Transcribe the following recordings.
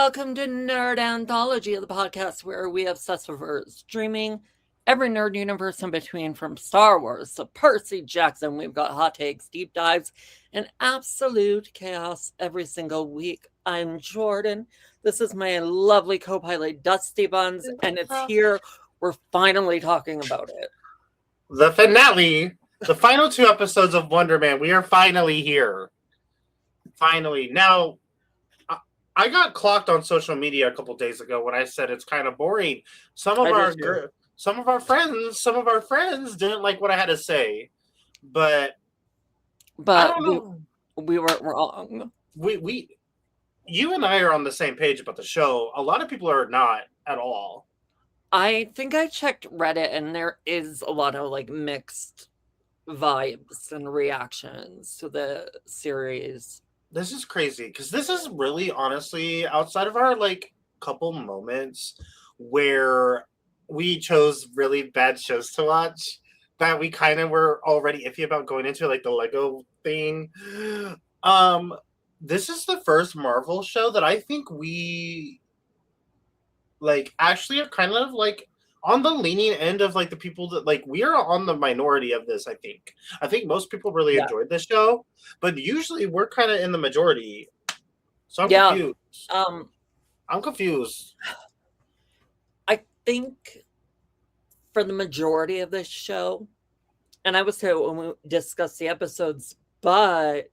welcome to Nerd Anthology, the podcast where we obsess over streaming every nerd universe in between, from Star Wars to Percy Jackson. We've got hot takes, deep dives, and absolute chaos every single week. I'm Jordan. This is my lovely co-pilot, Dusty Buns, and it's here. We're finally talking about it. The finale, the final two episodes of Wonder Man. We are finally here. Finally. Now, I got clocked on social media a couple days ago when I said it's kind of boring. Some of our friends didn't like what I had to say, but I don't know. We weren't wrong. You and I are on the same page about the show. A lot of people are not at all. I think I checked Reddit and there is a lot of mixed vibes and reactions to the series. This is crazy because this is really, honestly, outside of our couple moments where we chose really bad shows to watch that we kind of were already iffy about going into, like the Lego thing. This is the first Marvel show that I think we actually are kind of on the leaning end of the people that we are on the minority of this. I think most people really enjoyed this show, but usually we're kind of in the majority. So I'm confused. I'm confused. I think for the majority of this show, and I was here when we discussed the episodes, but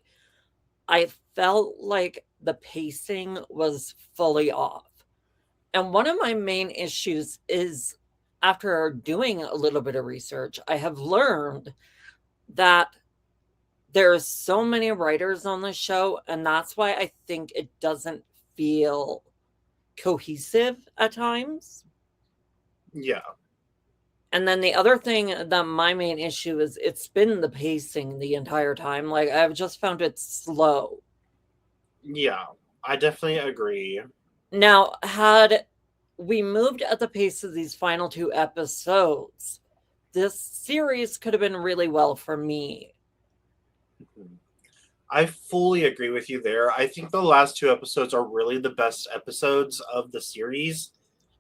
I felt like the pacing was fully off. And one of my main issues is, after doing a little bit of research, I have learned that there are so many writers on the show, and that's why I think it doesn't feel cohesive at times. Yeah. And then the other thing that my main issue is, it's been the pacing the entire time. I've just found it slow. Yeah, I definitely agree. Now, had we moved at the pace of these final two episodes, this series could have been really well for me. I fully agree with you there. I think the last two episodes are really the best episodes of the series.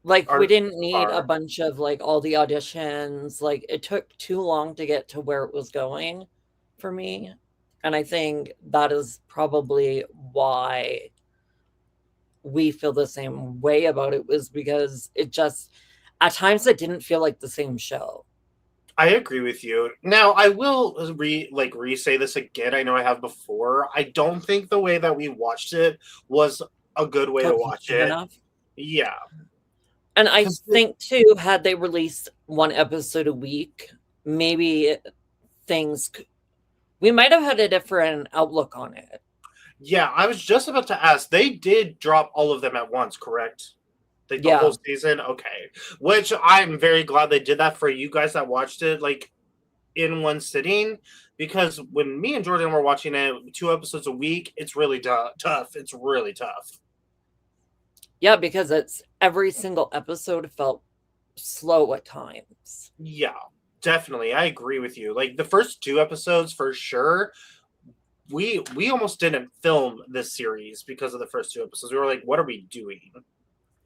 We didn't need a bunch of all the auditions. It took too long to get to where it was going for me. And I think that is probably why we feel the same way about it, was because it just, at times, it didn't feel like the same show. I agree with you. Now, I will re-say this again. I know I have before. I don't think the way that we watched it was a good way to watch it. Enough. Yeah. And I think, too, had they released one episode a week, maybe we might have had a different outlook on it. Yeah, I was just about to ask. They did drop all of them at once, correct? The whole season? Okay. Which I'm very glad they did that for you guys that watched it in one sitting. Because when me and Jordan were watching it 2 episodes a week, it's really tough. It's really tough. Yeah, because every single episode felt slow at times. Yeah, definitely. I agree with you. The first 2 episodes, for sure, we almost didn't film this series because of the first 2 episodes. We were like, what are we doing?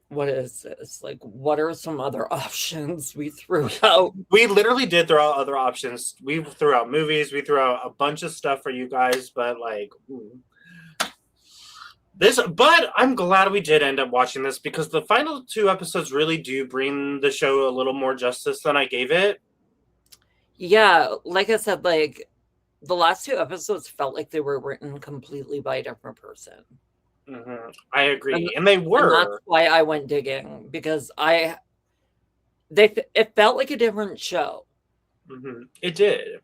What is this? What are some other options we threw out? We literally did throw out other options. We threw out movies. We threw out a bunch of stuff for you guys, but but I'm glad we did end up watching this, because the final 2 episodes really do bring the show a little more justice than I gave it. Yeah, like I said, the last 2 episodes felt like they were written completely by a different person. Mm-hmm. I agree, and they were. And that's why I went digging, because it felt like a different show. Mm-hmm. It did.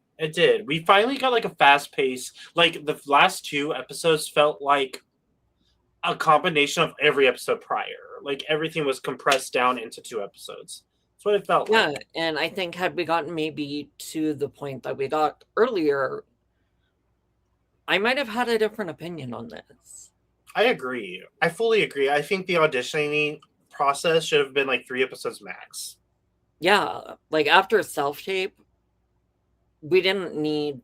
We finally got a fast pace. The last 2 episodes felt like a combination of every episode prior. Everything was compressed down into 2 episodes. That's what it felt like. Yeah, and I think had we gotten maybe to the point that we got earlier, I might have had a different opinion on this. I agree. I fully agree. I think the auditioning process should have been 3 episodes max. Yeah, after self-tape, we didn't need...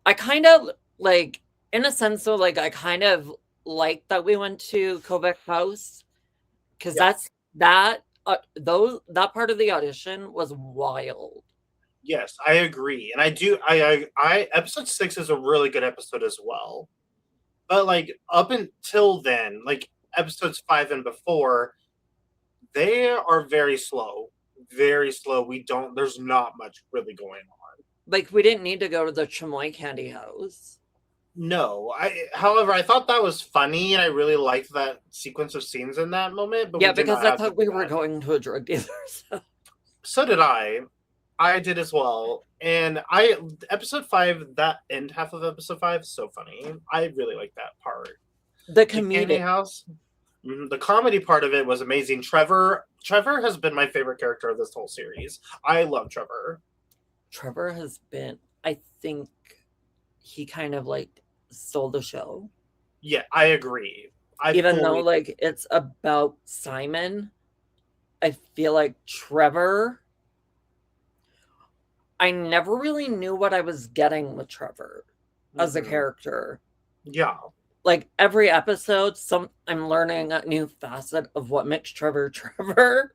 I kind of, in a sense, though, I kind of like that we went to Kovac House because Yeah. that part of the audition was wild. Yes, I agree, and I do. I episode 6 is a really good episode as well. But like up until then, like episodes 5 and before, they are very slow, very slow. There's not much really going on. Like we didn't need to go to the Chamoy Candy House. No, however, I thought that was funny, and I really liked that sequence of scenes in that moment. But we Yeah, did because not I have to thought do we were that. going to a drug dealer. So. So did I. I did as well. And episode 5, that end half of episode 5 is so funny. I really like that part. The Candy comedic. House. The comedy part of it was amazing. Trevor has been my favorite character of this whole series. I love Trevor. Trevor has been, I think he kind of like stole the show. Yeah, I agree. Even though like it's about Simon, I feel like Trevor, I never really knew what I was getting with Trevor as a character. Yeah. Like every episode, I'm learning a new facet of what makes Trevor Trevor.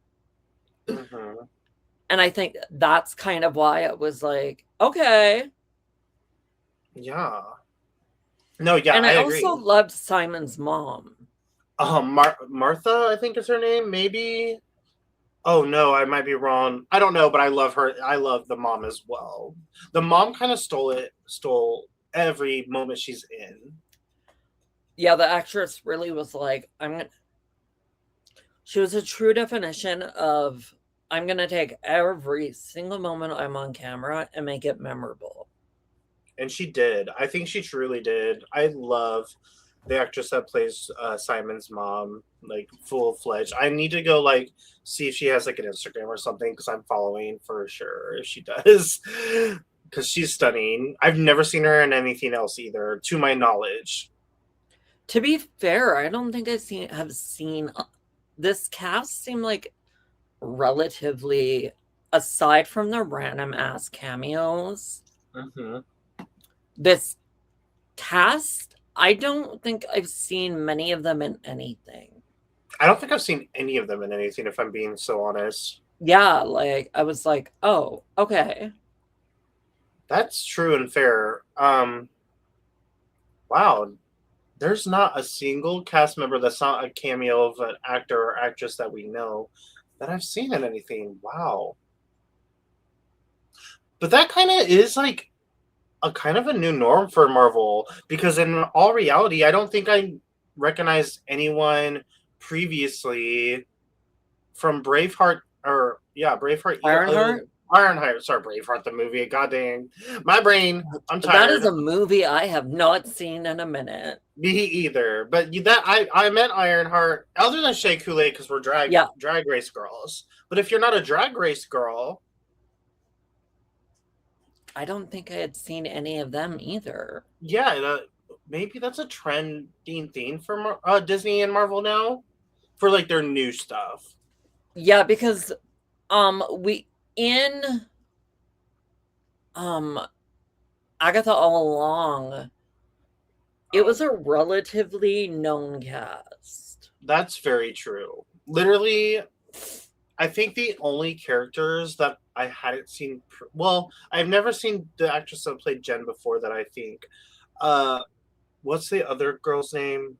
And I think that's kind of why it was like, okay. Yeah. No, yeah, and I agree. also loved Simon's mom. Martha, I think is her name, maybe. Oh no, I might be wrong. I don't know, but I love her. I love the mom as well. The mom kind of stole every moment she's in. Yeah, the actress really was like, she was a true definition of, I'm going to take every single moment I'm on camera and make it memorable. And she did. I think she truly did. I love the actress that plays Simon's mom, like full-fledged. I need to go like see if she has like an Instagram or something, because I'm following for sure if she does, because she's stunning. I've never seen her in anything else either, to my knowledge. To be fair, I don't think have seen this cast seem like relatively, aside from the random ass cameos, this cast, I don't think I've seen many of them in anything. I don't think I've seen any of them in anything, if I'm being so honest. Yeah, like I was like, oh, okay. That's true and fair. Wow. There's not a single cast member that's not a cameo of an actor or actress that we know that I've seen in anything. Wow. But that kind of is like a kind of a new norm for Marvel, because in all reality, I don't think I recognized anyone previously from Braveheart Braveheart. Ironheart. Sorry, Braveheart the movie. God dang, my brain. I'm tired. That is a movie I have not seen in a minute. Me either. But I meant Ironheart. Other than Shea Coulee, because we're drag race girls. But if you're not a drag race girl, I don't think I had seen any of them either. Yeah, maybe that's a trending theme for Disney and Marvel now, for like their new stuff. Yeah, because Agatha All Along, it was a relatively known cast. That's very true. Literally, I think the only characters that I hadn't seen, I've never seen the actress that played Jen before that, I think. What's the other girl's name?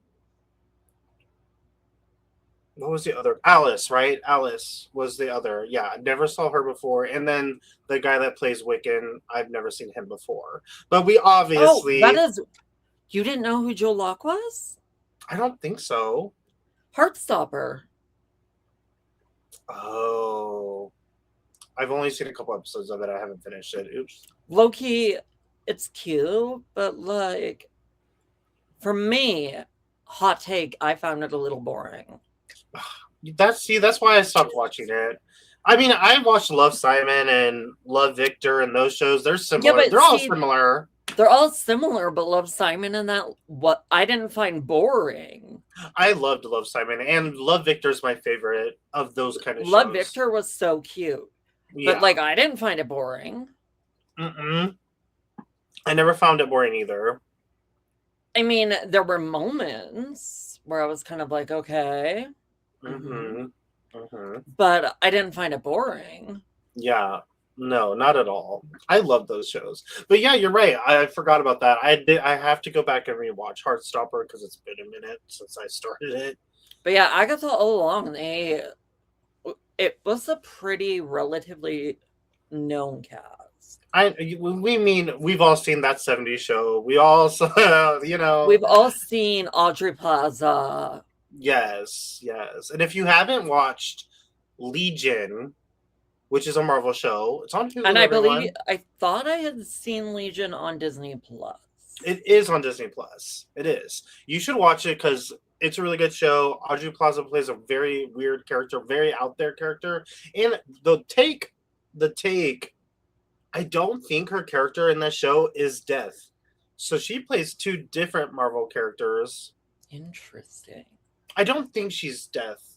What was the other? Alice, right? Alice was the other. Yeah, I never saw her before. And then the guy that plays Wiccan, I've never seen him before. But we obviously... You didn't know who Joe Locke was? I don't think so. Heartstopper. Oh. I've only seen a couple episodes of it. I haven't finished it. Oops. Low-key, it's cute, but like, for me, hot take, I found it a little boring. That's why I stopped watching it. I mean, I watched Love, Simon and Love, Victor, and those shows. They're similar. Yeah, they're all similar. They're all similar, but Love, Simon and that, what I didn't find boring. I loved Love, Simon, and Love, Victor is my favorite of those kind of shows. Love, Victor was so cute. Yeah. But like, I didn't find it boring. I never found it boring either. I mean, there were moments where I was kind of like, okay. Mm-hmm. Mm-hmm. But I didn't find it boring. Yeah. No, not at all. I love those shows. But yeah, you're right. I forgot about that. I have to go back and rewatch Heartstopper because it's been a minute since I started it. But yeah, Agatha all along, it was a pretty relatively known cast. We mean we've all seen that 70s show. We all saw, We've all seen Audrey Plaza. Yes, yes. And if you haven't watched Legion, which is a Marvel show, it's on Hulu, And I everyone. thought I had seen Legion on Disney Plus. It is on Disney Plus. It is. You should watch it because it's a really good show. Audrey Plaza plays a very weird character, very out there character. And the take, I don't think her character in that show is Death. So she plays two different Marvel characters. Interesting. I don't think she's Death.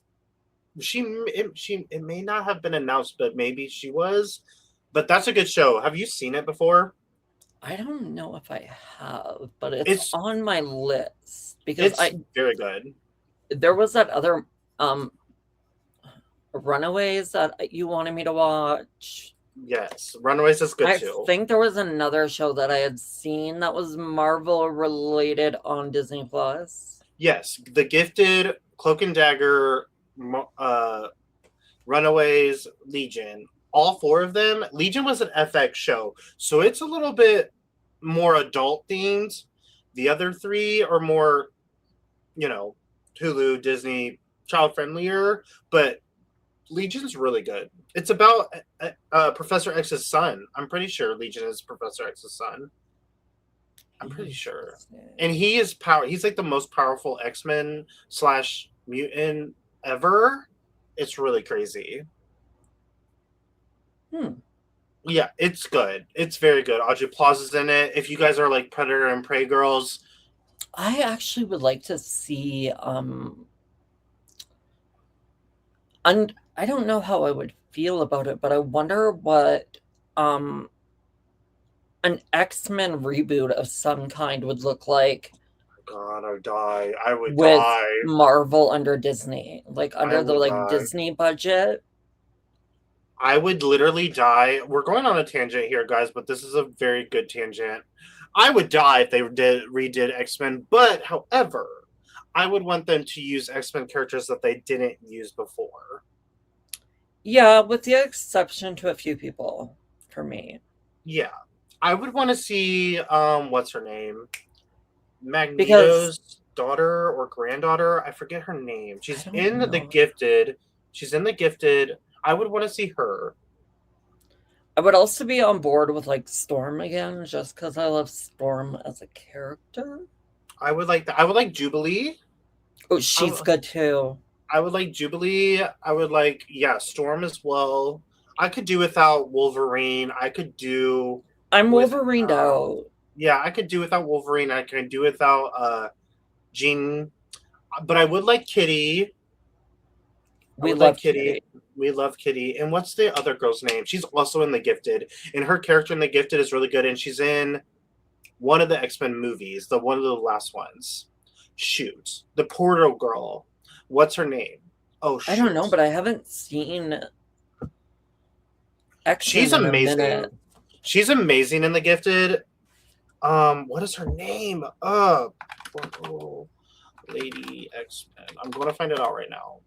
It may not have been announced, but maybe she was. But that's a good show. Have you seen it before? I don't know if I have, but it's on my list because it's very good. There was that other Runaways that you wanted me to watch. Yes, Runaways is good too. I think there was another show that I had seen that was Marvel related on Disney Plus. Yes, The Gifted, Cloak and Dagger, Runaways, Legion. All four of them. Legion was an FX show, so it's a little bit more adult themed. The other three are more, Hulu, Disney, child friendlier, but Legion's really good. It's about Professor X's son. I'm pretty sure Legion is Professor X's son. I'm pretty sure. And he is he's like the most powerful X-Men / mutant ever. It's really crazy. Yeah, it's good. It's very good. Audrey Plaza's in it. If you guys are like Predator and Prey girls, I actually would like to see and I don't know how I would feel about it, but I wonder what an X-Men reboot of some kind would look like. God, I would die. I would with die. Marvel under Disney, like under the like Disney budget. I would literally die. We're going on a tangent here, guys, but this is a very good tangent. I would die if they redid X-Men, but however, I would want them to use X-Men characters that they didn't use before. Yeah, with the exception to a few people, for me. Yeah. I would want to see, what's her name? Magneto's daughter or granddaughter. I forget her name. She's in The Gifted. She's in The Gifted. I would want to see her. I would also be on board with like Storm again, just because I love Storm as a character. I would like that. I would like Jubilee. Oh, she's good too. I would like Jubilee. I would like, Storm as well. I could do without Wolverine. I could do. I'm Wolverined out. Yeah, I could do without Wolverine. I can do without Jean. But I would like Kitty. We love Kitty. We love Kitty. And what's the other girl's name? She's also in The Gifted. And her character in The Gifted is really good. And she's in one of the X-Men movies, one of the last ones. Shoot. The Portal girl. What's her name? Oh, shoot. I don't know, but I haven't seen X-Men. She's amazing. She's amazing in The Gifted. What is her name? Lady X-Men. I'm going to find it out right now.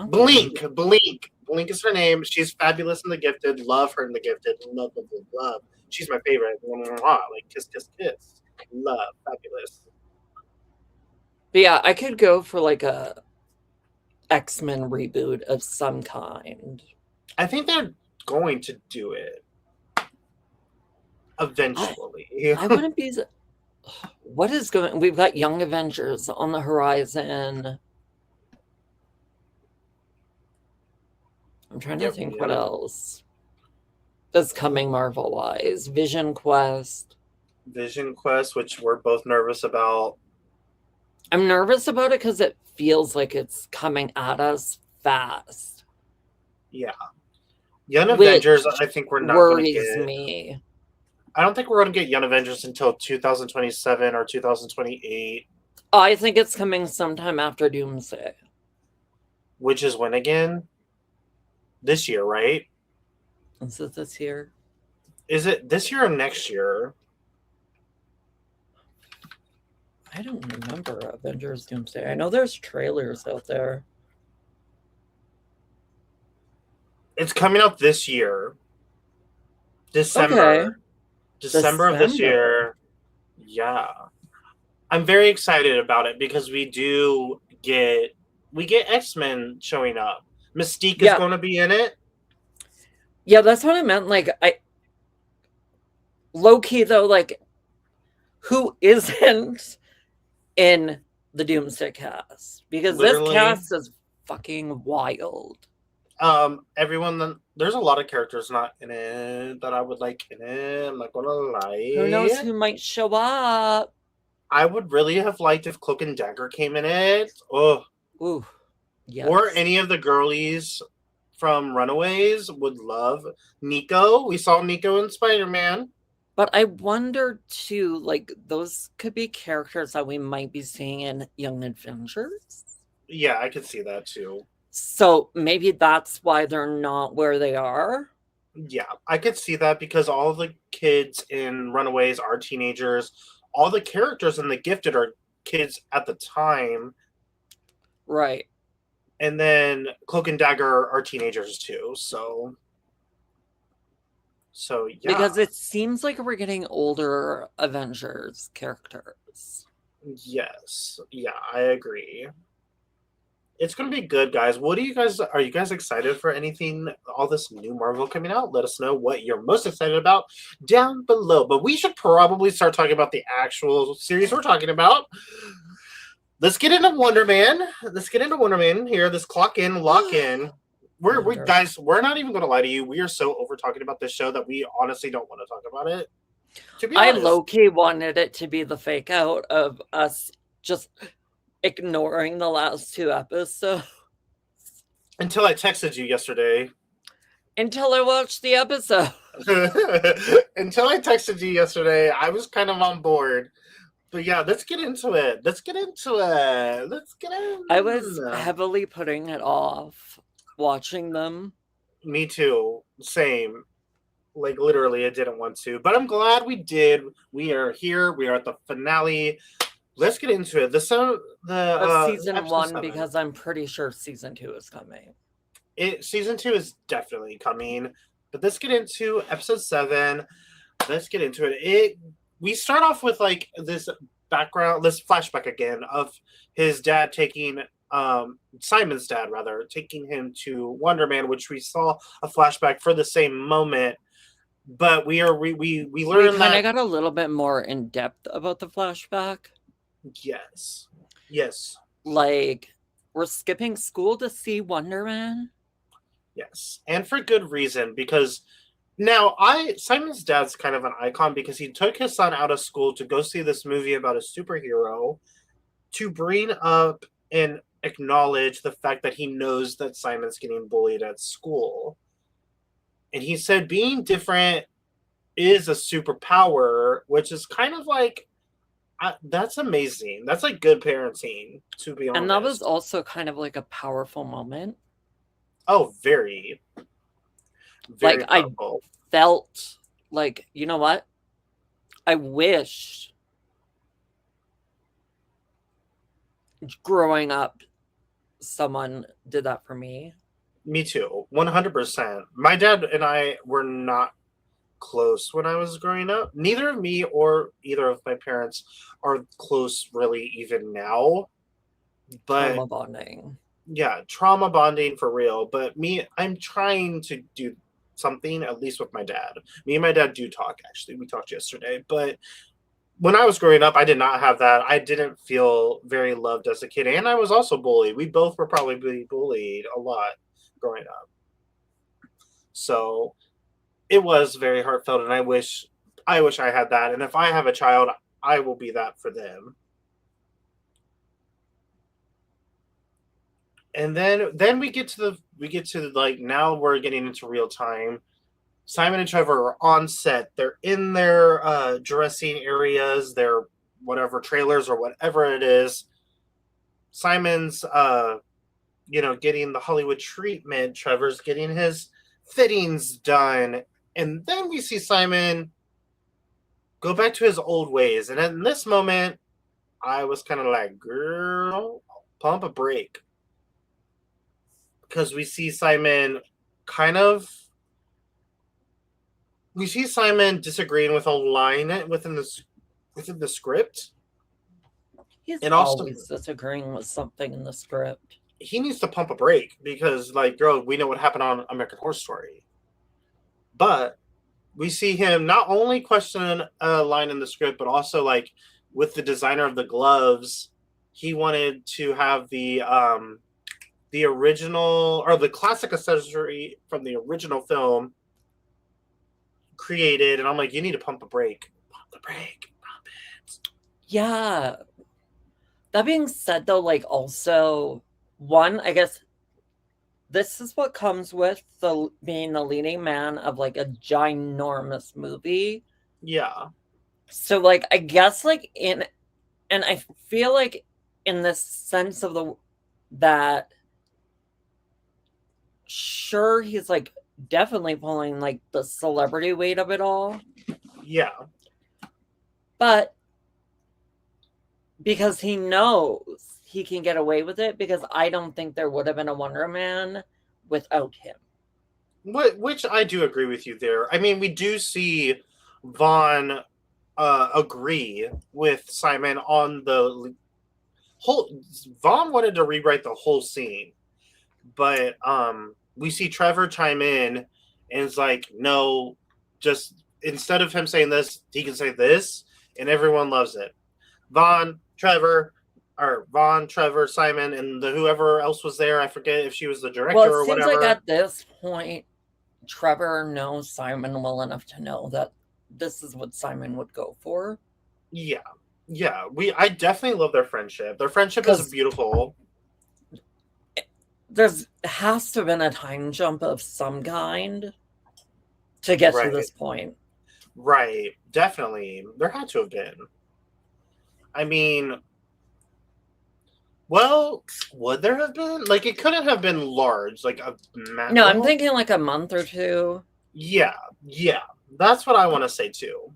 Blink is her name. She's fabulous in The Gifted. Love her in The Gifted. Love. She's my favorite. Like kiss. Love. Fabulous. But yeah, I could go for like a X-Men reboot of some kind. I think they're going to do it eventually. I wouldn't be. What is going? We've got Young Avengers on the horizon. I'm trying to think what else is coming Marvel-wise. Vision Quest, which we're both nervous about. I'm nervous about it because it feels like it's coming at us fast. Yeah. Young Avengers, I think we're not going to get. Worries me. I don't think we're going to get Young Avengers until 2027 or 2028. I think it's coming sometime after Doomsday. Which is when again? This year, right? Is it this year? Is it this year or next year? I don't remember Avengers Doomsday. I know there's trailers out there. It's coming out this year. December. Okay. December of this year. Yeah. I'm very excited about it because we get X-Men showing up. Mystique is going to be in it. Yeah, that's what I meant. Like, low-key though, like, who isn't in the Doomsday cast? Because literally, this cast is fucking wild. There's a lot of characters not in it that I would like in it. I'm not gonna lie. Who knows who might show up? I would really have liked if Cloak and Dagger came in it. Oh, ooh, yes. Or any of the girlies from Runaways. Would love Nico. We saw Nico in Spider-Man. But I wonder too, like, those could be characters that we might be seeing in Young Avengers. Yeah, I could see that too. So maybe that's why they're not where they are. Yeah, I could see that because all the kids in Runaways are teenagers. All the characters in The Gifted are kids at the time. Right. And then Cloak and Dagger are teenagers too, so yeah. Because it seems like we're getting older Avengers characters. Yes. Yeah, I agree. It's going to be good, guys. Are you guys excited for anything, all this new Marvel coming out? Let us know what you're most excited about down below. But we should probably start talking about the actual series we're talking about. Let's get into Wonder Man. Here. Let's clock in, lock in. Guys, we're not even going to lie to you. We are so over talking about this show that we honestly don't want to talk about it. To be honest, I low-key wanted it to be the fake out of us just ignoring the last 2 episodes. Until I texted you yesterday. Until I watched the episode. Until I texted you yesterday, I was kind of on board. But yeah, let's get into it. I was heavily putting it off watching them. Me too. Same. Like, literally, I didn't want to. But I'm glad we did. We are here. We are at the finale. Let's get into it. Season 1, 7. because I'm pretty sure season 2 is coming. Season 2 is definitely coming. But let's get into episode 7. Let's get into it. We start off with like this flashback again of his dad taking Simon's dad rather taking him to Wonder Man, which we saw a flashback for the same moment. But we learned that I got a little bit more in depth about the flashback. Yes. Like, we're skipping school to see Wonder Man. Yes, and for good reason, because now Simon's dad's kind of an icon because he took his son out of school to go see this movie about a superhero to bring up and acknowledge the fact that he knows that Simon's getting bullied at school. And he said being different is a superpower, which is kind of like, that's amazing. That's like good parenting, to be honest. And that was also kind of like a powerful moment. Oh, very like powerful. I felt like, you know what? I wish growing up someone did that for me. Me too. 100%. My dad and I were not close when I was growing up. Neither of me or either of my parents are close really even now. But trauma bonding. Yeah, trauma bonding for real. But I'm trying to do something, at least with my dad. Me and my dad do talk, actually. We talked yesterday. But when I was growing up, I did not have that. I didn't feel very loved as a kid. And I was also bullied. We both were probably bullied a lot growing up. So it was very heartfelt, and I wish I had that. And if I have a child, I will be that for them. And then we get to like, now we're getting into real time. Simon and Trevor are on set. They're in their dressing areas, their whatever trailers or whatever it is. Simon's getting the Hollywood treatment. Trevor's getting his fittings done. And then we see Simon go back to his old ways. And in this moment, I was kind of like, girl, pump a brake. Because we see Simon disagreeing with a line within the script. He's always disagreeing with something in the script. He needs to pump a brake because, like, girl, we know what happened on American Horror Story. But we see him not only question a line in the script, but also, like, with the designer of the gloves, he wanted to have the original or the classic accessory from the original film created. And I'm like, you need to pump a brake. Pump the brake. Pump it. Yeah. That being said, though, like, also, one, I guess this is what comes with being the leading man of, like, a ginormous movie. Yeah. So, like, I guess, like, and I feel like in this sense of that, sure, he's, like, definitely pulling, like, the celebrity weight of it all. Yeah. But because he knows he can get away with it, because I don't think there would have been a Wonder Man without him. Which I do agree with you there. I mean, we do see Vaughn agree with Simon on the whole. Vaughn wanted to rewrite the whole scene, but we see Trevor chime in and is like, no, just instead of him saying this, he can say this, and everyone loves it. Vaughn, Trevor, Simon, and whoever else was there. I forget if she was the director or whatever. Well, it seems like at this point, Trevor knows Simon well enough to know that this is what Simon would go for. Yeah. I definitely love their friendship. Their friendship is beautiful. There has to have been a time jump of some kind to get to this point. Right. Definitely. There had to have been. I mean, well, would there have been? Like, it couldn't have been large. Like, no, I'm thinking like a month or two. Yeah. That's what I want to say, too.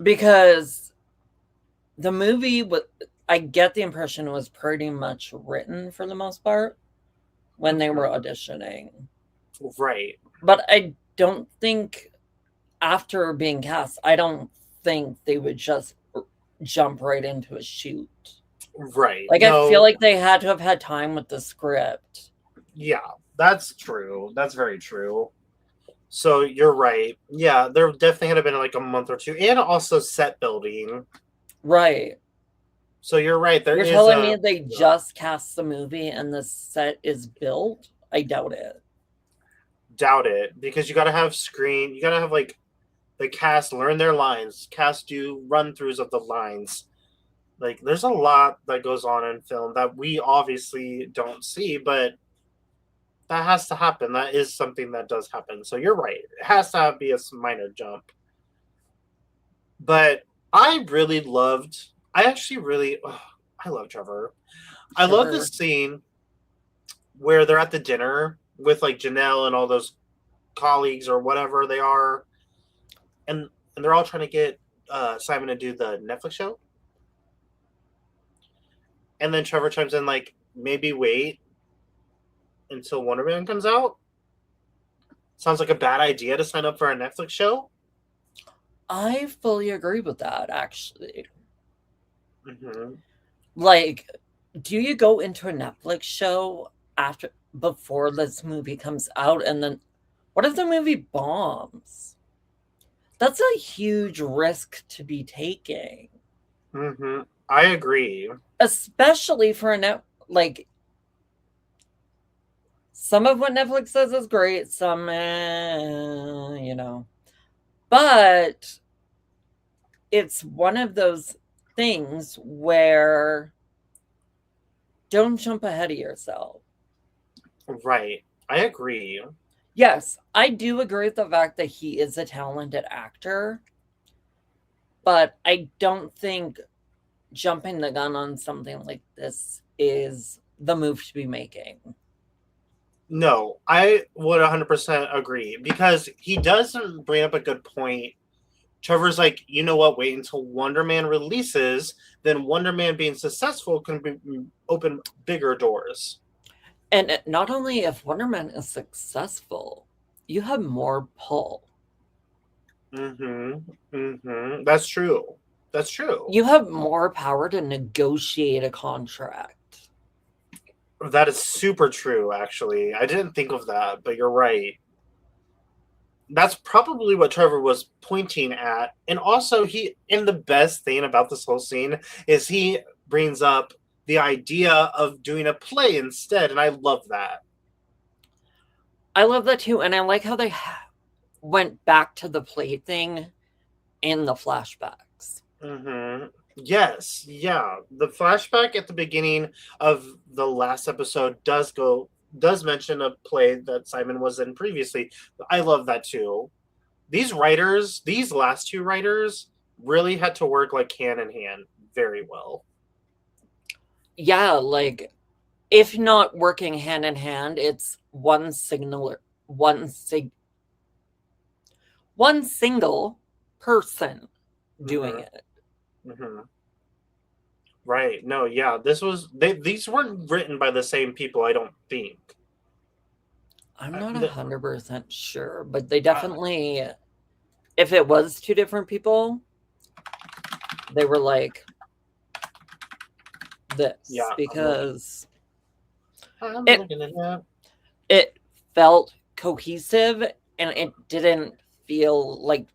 Because the movie, I get the impression, was pretty much written for the most part when they were auditioning. Right. But I don't think, after being cast, I don't think they would just jump right into a shoot. Right. Like, I feel like they had to have had time with the script. Yeah, that's true. That's very true. So you're right. Yeah, there definitely had been like a month or two, and also set building. Right. So you're right. You're telling me they just cast the movie and the set is built? I doubt it. Doubt it, because you got to have screen. You got to have like the cast learn their lines. Cast do run-throughs of the lines. Like, there's a lot that goes on in film that we obviously don't see, but that has to happen. That is something that does happen. So you're right. It has to be a minor jump. But I love Trevor. I love this scene where they're at the dinner with like Janelle and all those colleagues or whatever they are. And they're all trying to get Simon to do the Netflix show. And then Trevor chimes in like, maybe wait until Wonder Man comes out. Sounds like a bad idea to sign up for a Netflix show. I fully agree with that, actually. Mm-hmm. Like, do you go into a Netflix show before this movie comes out, and then what if the movie bombs? That's a huge risk to be taking. Mm-hmm. I agree. Especially for some of what Netflix says is great, some, but it's one of those things where don't jump ahead of yourself. Right. I agree. Yes, I do agree with the fact that he is a talented actor, but I don't think jumping the gun on something like this is the move to be making. No, I would 100% agree because he does bring up a good point. Trevor's like, you know what? Wait until Wonder Man releases. Then Wonder Man being successful can open bigger doors. And not only if Wonder Man is successful, you have more pull. That's true. That's true. You have more power to negotiate a contract. That is super true, actually. I didn't think of that, but you're right. That's probably what Trevor was pointing at. And also, and the best thing about this whole scene is he brings up the idea of doing a play instead. And I love that. I love that too. And I like how they went back to the play thing in the flashbacks. Yes, yeah. The flashback at the beginning of the last episode does mention a play that Simon was in previously. I love that too. These last two writers, really had to work like hand in hand very well. Yeah, like if not working hand in hand, it's one single person doing it. Right. No, yeah. These weren't written by the same people, I don't think. I'm not 100% sure, but they definitely, if it was two different people, they were like this. Yeah, because I'm looking at that. It felt cohesive and it didn't feel like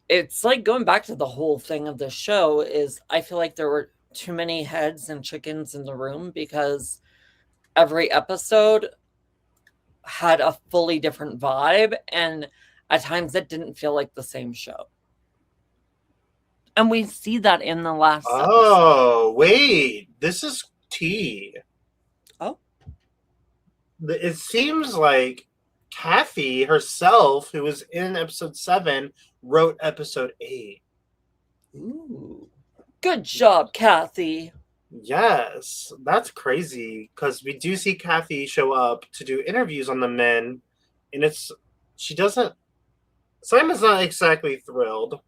it's like going back to the whole thing of the show is I feel like there were too many heads and chickens in the room because every episode had a fully different vibe and at times it didn't feel like the same show. And we see that in the last episode. Wait, this is tea. Oh. It seems like Kathy herself, who was in episode 7, wrote episode 8. Ooh. Good job, Kathy. Yes, that's crazy because we do see Kathy show up to do interviews on the men, and Simon's not exactly thrilled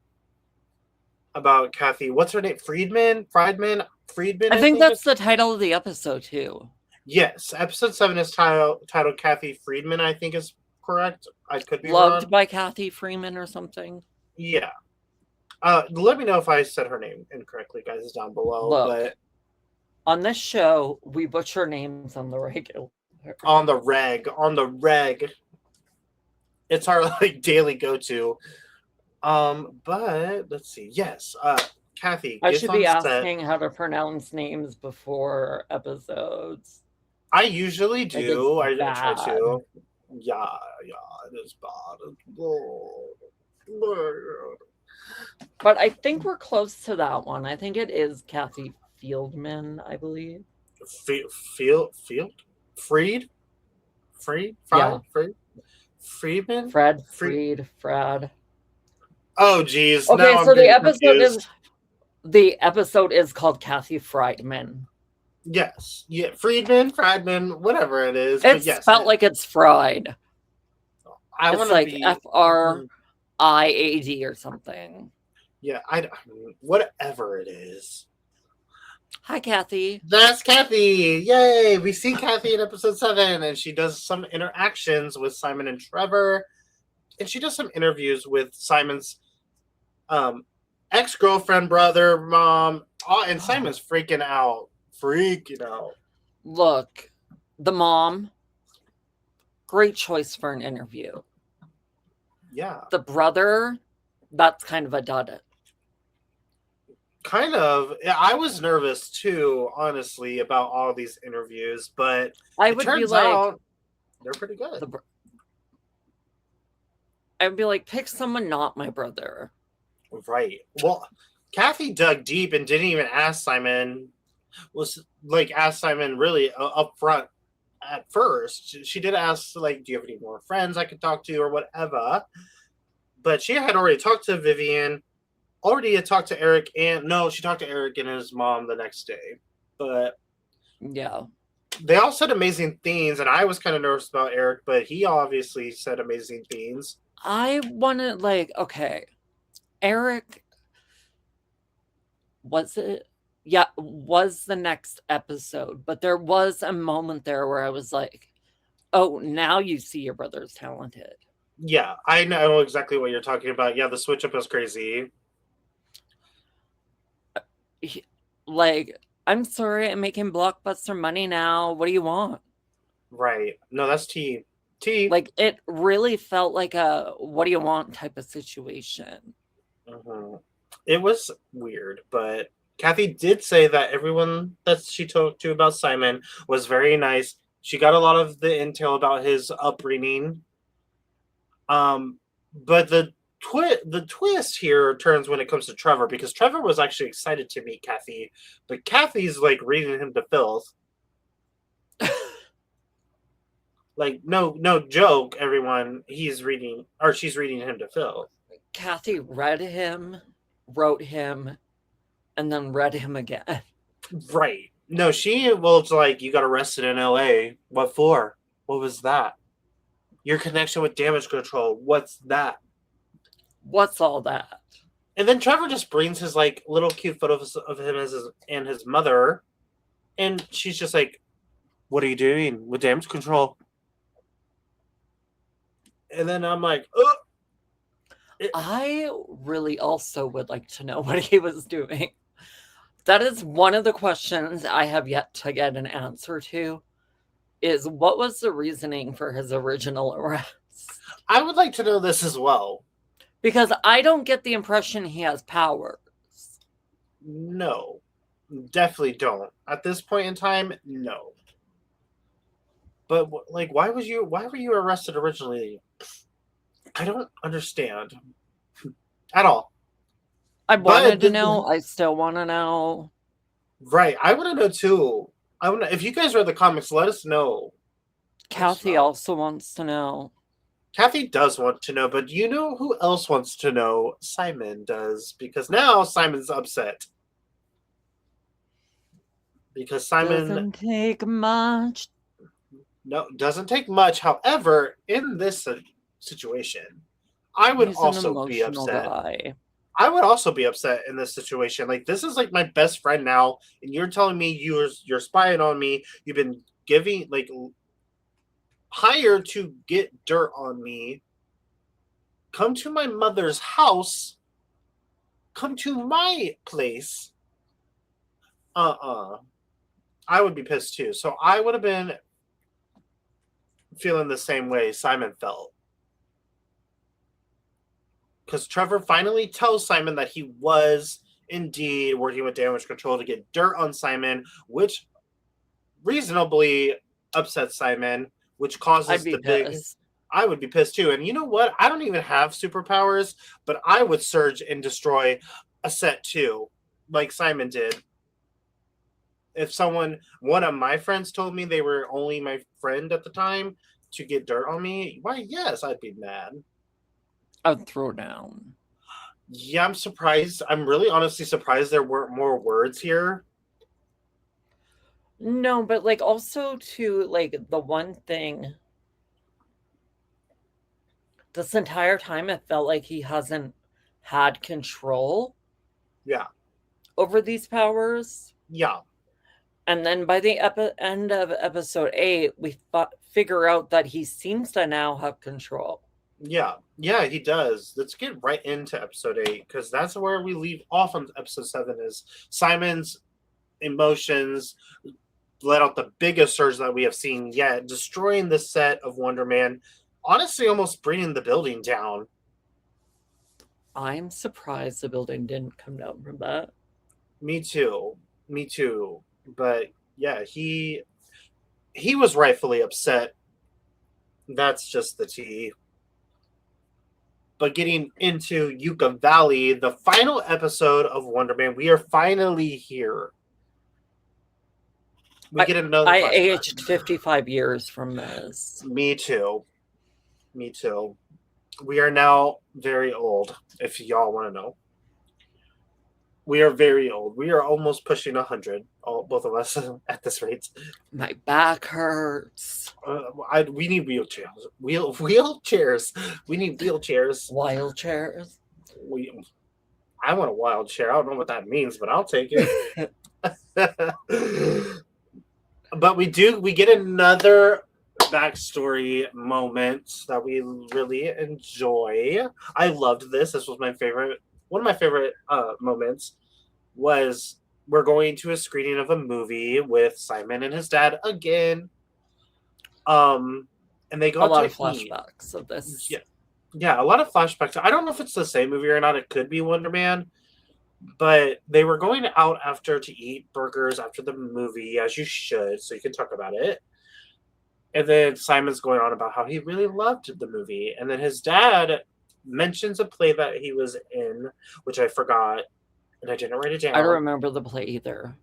about Kathy. What's her name? Friedman? I think that's the title of the episode too. Yes, episode 7 is titled Kathy Friedman, I think is correct. I could be Loved wrong. by Kathy Freeman or something. Yeah. Let me know if I said her name incorrectly, guys, down below. Look, but on this show, we butcher names on the regular. On the reg. It's our like daily go-to. But let's see. Yes, Kathy. I should be asking how to pronounce names before episodes. I usually do. I try to. Yeah, it is bad. But I think we're close to that one. I think it is Kathy Fieldman, I believe. Friedman? Fried. Oh, geez. Okay, so the episode is called Kathy Friedman. Yes. Yeah, Friedman, whatever it is. It's spelled like it's fried. It's like FRIAD or something. Yeah, whatever it is. Hi, Kathy. That's Kathy. Yay! We see Kathy in episode 7, and she does some interactions with Simon and Trevor, and she does some interviews with Simon's ex-girlfriend, brother, mom, and Simon's freaking out. Look, the mom, great choice for an interview. Yeah. The brother, that's kind of a dud. Kind of. I was nervous too, honestly, about all these interviews, but I would be like, they're pretty good. I would be like, pick someone not my brother. Right. Well, Kathy dug deep and didn't even ask Simon. Ask Simon really up front at first. She did ask, like, do you have any more friends I could talk to or whatever? But she had already talked to Vivian, already had talked to Eric, and no, she talked to Eric and his mom the next day. But yeah, they all said amazing things, and I was kind of nervous about Eric, but he obviously said amazing things. I wanted, like, okay, Eric, was it? Yeah, was the next episode, but there was a moment there where I was like, oh, now you see your brother's talented. Yeah, I know exactly what you're talking about. Yeah, the switch up was crazy. Like, I'm sorry, I'm making blockbuster money now. What do you want? Right. No, that's T. T. Like, it really felt like a what do you want type of situation. Mm-hmm. It was weird, but Kathy did say that everyone that she talked to about Simon was very nice. She got a lot of the intel about his upbringing. But the twist here turns when it comes to Trevor, because Trevor was actually excited to meet Kathy, but Kathy's like reading him to filth. Like, no joke, everyone. She's reading him to filth. Kathy read him, wrote him, and then read him again. Right. No, it's like, you got arrested in LA. What for? What was that? Your connection with damage control. What's that? What's all that? And then Trevor just brings his like little cute photos of him and his mother, and she's just like, "What are you doing with damage control?" And then I'm like, "Oh." I really also would like to know what he was doing. That is one of the questions I have yet to get an answer to. Is what was the reasoning for his original arrest? I would like to know this as well. Because I don't get the impression he has powers. No, definitely don't. At this point in time, no. But like, why were you arrested originally? I don't understand at all. I wanted to know. I still want to know. Right, I want to know too. If you guys read the comics, let us know. Kathy also wants to know. Kathy does want to know, but you know who else wants to know? Simon does, because now Simon's upset. Because Simon doesn't take much. No, doesn't take much. However, in this situation, I would also be upset. Guy. I would also be upset in this situation. Like, this is like my best friend now, and you're telling me you're spying on me. You've been giving like hired to get dirt on me. Come to my mother's house. Come to my place. I would be pissed too. So I would have been feeling the same way Simon felt. Because Trevor finally tells Simon that he was indeed working with damage control to get dirt on Simon, which reasonably upsets Simon, which causes the big... I would be pissed too. And you know what? I don't even have superpowers, but I would surge and destroy a set too, like Simon did. If one of my friends told me they were only my friend at the time to get dirt on me, why, yes, I'd be mad. I'd throw down. Yeah, I'm surprised. I'm really honestly surprised there weren't more words here. No, but like also to like the one thing this entire time it felt like he hasn't had control. Yeah. Over these powers. Yeah. And then by the end of episode 8, we figure out that he seems to now have control. Yeah, he does. Let's get right into episode 8, because that's where we leave off on episode 7, is Simon's emotions let out the biggest surge that we have seen yet, destroying the set of Wonder Man, honestly almost bringing the building down. I'm surprised the building didn't come down from that. Me too. But yeah, he was rightfully upset. That's just the tea. But getting into Yucca Valley, the final episode of Wonder Man, we are finally here. We get another I flashback. aged 55 years from this. Me too. Me too. We are now very old, if y'all want to know. We are very old. We are almost pushing 100, both of us, at this rate. My back hurts. We need wheelchairs. Wheelchairs. We need wheelchairs. Wild chairs. I want a wild chair. I don't know what that means, but I'll take it. But we get another backstory moment that we really enjoy. I loved this. This was my favorite. One of my favorite moments was we're going to a screening of a movie with Simon and his dad again. And they go a lot to of flashbacks of this. Yeah, a lot of flashbacks. I don't know if it's the same movie or not. It could be Wonder Man. But they were going out after to eat burgers after the movie, as you should, so you can talk about it. And then Simon's going on about how he really loved the movie. And then his dad mentions a play that he was in, which I forgot, and I didn't write it down. I don't remember the play either.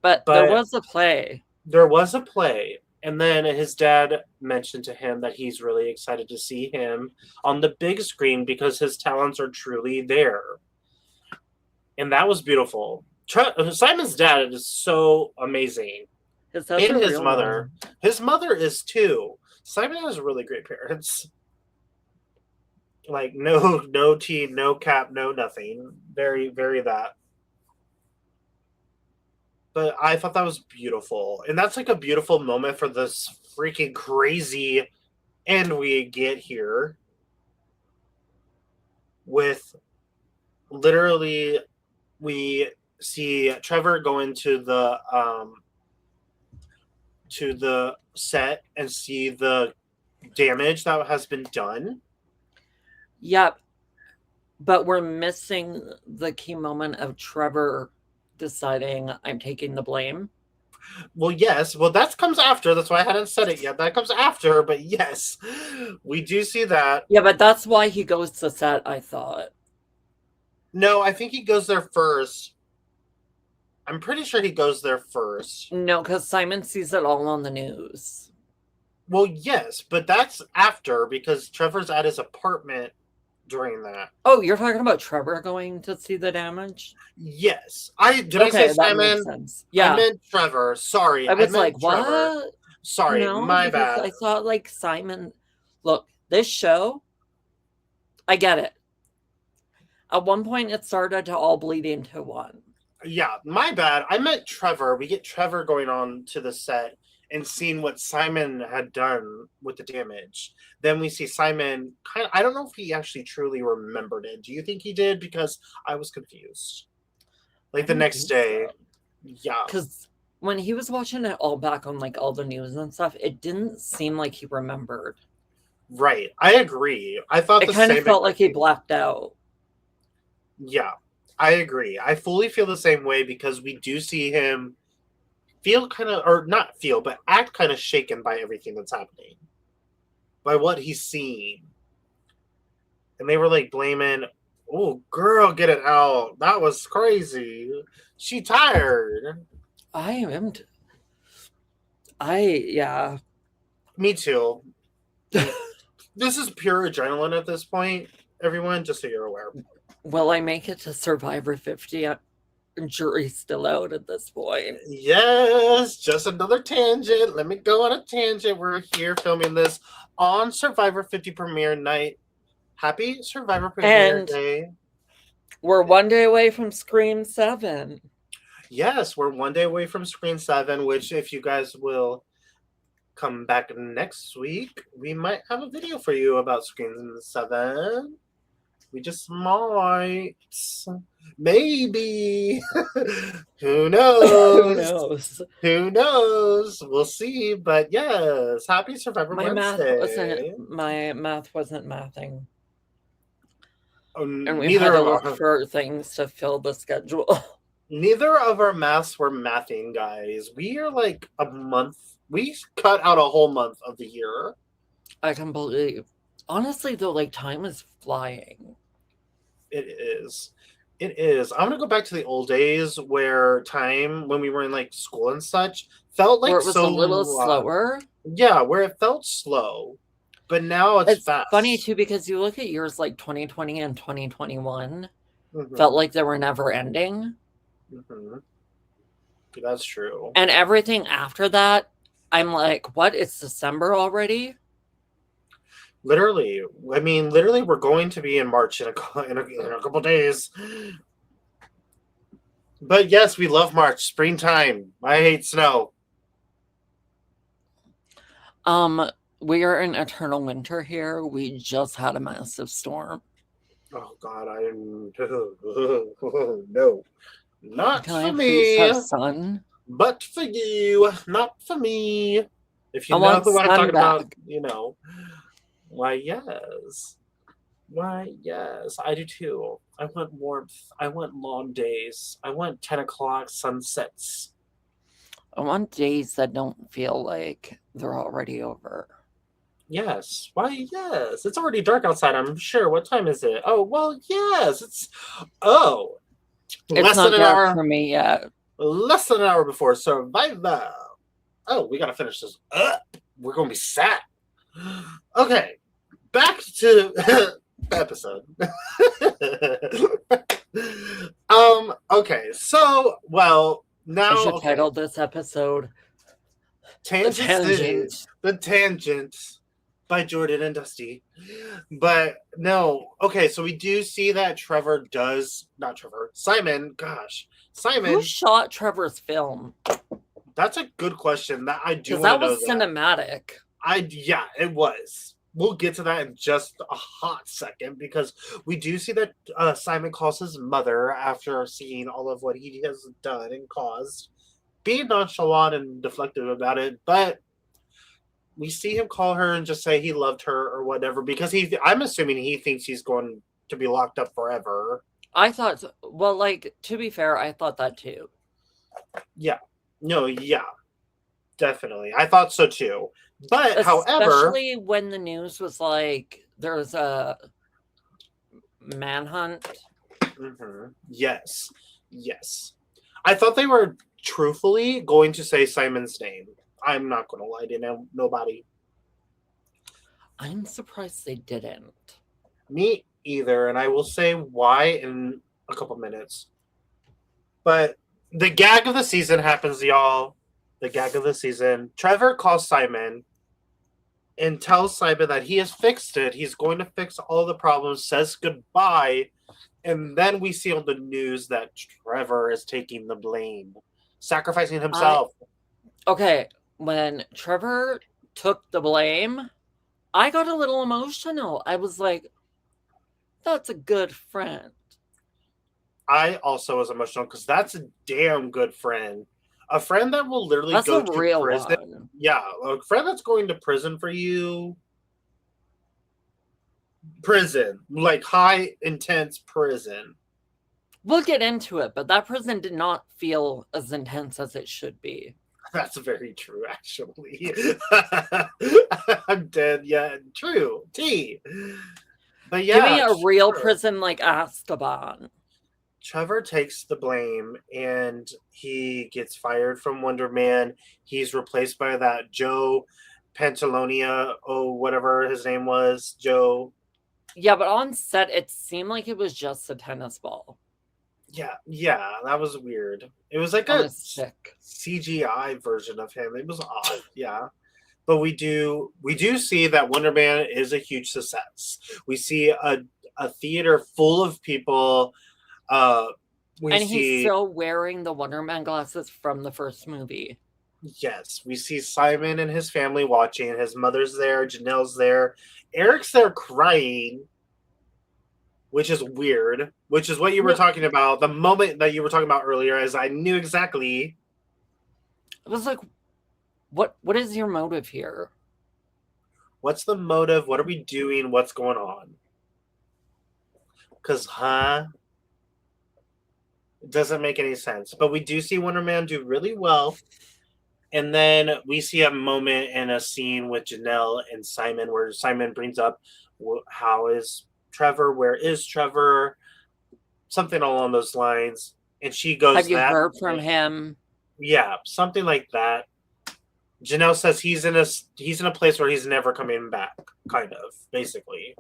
But there was a play. There was a play. And then his dad mentioned to him that he's really excited to see him on the big screen because his talents are truly there. And that was beautiful. Simon's dad is so amazing. And his mother. One. His mother is too. Simon has really great parents. Like no tea, no cap, no nothing. Very, very that. But I thought that was beautiful. And that's like a beautiful moment for this freaking crazy end we get here. With literally, we see Trevor go into the set and see the damage that has been done. Yep. But we're missing the key moment of Trevor deciding I'm taking the blame. Well, yes. Well, that comes after. That's why I hadn't said it yet. That comes after, but yes, we do see that. Yeah, but that's why he goes to set, I thought. No, I think he goes there first. I'm pretty sure he goes there first. No, because Simon sees it all on the news. Well, yes, but that's after because Trevor's at his apartment during that. Oh, you're talking about Trevor going to see the damage? Yes. I say Simon? Yeah. I meant Trevor. Sorry. I was like, Trevor. What? Sorry, no, my bad. I thought like Simon. Look, this show, I get it. At one point, it started to all bleed into one. Yeah, my bad. I meant Trevor. We get Trevor going on to the set and seeing what Simon had done with the damage. Then we see Simon I don't know if he actually truly remembered it. Do you think he did? Because I was confused. Like the next day. So. Yeah. Because when he was watching it all back on like all the news and stuff, it didn't seem like he remembered. Right. I agree. I thought it kind of felt like he blacked out. Yeah, I agree. I fully feel the same way because we do see him feel kind of, or not feel, but act kind of shaken by everything that's happening. By what he's seeing. And they were like blaming, oh, girl, get it out. That was crazy. She tired. Yeah. Me too. This is pure adrenaline at this point, everyone, just so you're aware. Will I make it to Survivor 50? Jury's still out at this point. Yes, just another tangent. Let me go on a tangent. We're here filming this on Survivor 50 premiere night. Happy Survivor premiere day. We're one day away from Scream 7. Yes, we're one day away from Scream 7, which if you guys will come back next week, we might have a video for you about Scream 7. We just might. Maybe. Who knows? Who knows? We'll see. But yes, happy Survivor Wednesday. My math wasn't mathing. And we had to look for things to fill the schedule. Neither of our maths were mathing, guys. We are like a month. We cut out a whole month of the year. I can believe. Honestly, though, like time is flying. It is. It is. I'm gonna go back to the old days where time when we were in like school and such felt Where like it was a little so slower. yeah, where it felt slow. But now it's It's funny fast. too because you look at years like 2020 and 2021, felt Hmm. like they were never ending. Hmm. That's true. And everything after that, I'm like, what? It's December already? Literally, I mean, literally, we're going to be in March in a couple days. But yes, we love March, springtime. I hate snow. Um, we are in eternal winter here. We just had a massive storm. Oh God, I'm no, not Can for I please me. have sun? But for you, not for me. If I you know want who I'm sun talking about, back. you know. Why, yes. Why, yes, I do too. I want warmth. I want long days. I want 10 o'clock sunsets. I want days that don't feel like they're already over. Yes. Why, yes. It's already dark outside, I'm sure. What time is it? Oh, well, yes. Oh, It's less than not an dark hour. for me yet. Less than an hour before Survivor. Oh, we gotta finish this up. We're gonna be sad. Okay, back to the episode. Okay, so well I now should okay. title this episode The Tangents Tangent. the Tangent by Jordan and Dusty. But no, okay, so we do see that Trevor does not Trevor, Simon, gosh. Who Simon, shot Trevor's film? that's a good question. That I do Because want to that know was that. cinematic. Yeah, it was. We'll get to that in just a hot second because we do see that Simon calls his mother after seeing all of what he has done and caused, being nonchalant and deflective about it. But we see him call her and just say he loved her or whatever because I'm assuming he thinks he's going to be locked up forever. I thought, well, like, to be fair, I thought that too. Yeah. No, yeah, definitely. I thought so too. But however, Especially when the news was like, there's a manhunt. yes, yes. I thought they were truthfully going to say Simon's name. I'm not going to lie to nobody. I'm surprised they didn't. Me either, and I will say why in a couple minutes. But the gag of the season happens, y'all. The gag of the season. Trevor calls Simon and tells Simon that he has fixed it. He's going to fix all the problems, says goodbye. And then we see on the news that Trevor is taking the blame, sacrificing himself. Okay, when Trevor took the blame, I got a little emotional. I was like, that's a good friend. I also was emotional because that's a damn good friend. A friend that will literally That's go a to real prison. one. Yeah, a friend that's going to prison for you. Prison, like high intense prison. We'll get into it, but that prison did not feel as intense as it should be. That's very true, actually. I'm dead. Yeah, true. T. But Give me yeah, a real sure. prison like Azkaban. Trevor takes the blame and he gets fired from Wonder Man. He's replaced by that Joe Pantalonia, oh, whatever his name was, Joe. Yeah, but on set, it seemed like it was just a tennis ball Yeah, that was weird. It was like on a a stick. CGI version of him. It was odd, yeah. But we do see that Wonder Man is a huge success. We see a theater full of people. And he's still wearing the Wonder Man glasses from the first movie. Yes, we see Simon and his family watching. His mother's there, Janelle's there, Eric's there crying, which is weird. Which is what you were talking about. The moment that you were talking about earlier, as I knew exactly. It was like, what is your motive here? What's the motive? What are we doing? What's going on? Because, it doesn't make any sense. But we do see Wonder Man do really well. And then we see a moment in a scene with Janelle and Simon where Simon brings up, how is Trevor? Where is Trevor? something along those lines. And she goes, Have you that heard from him? yeah, something like that. Janelle says he's in a place where he's never coming back, kind of, basically.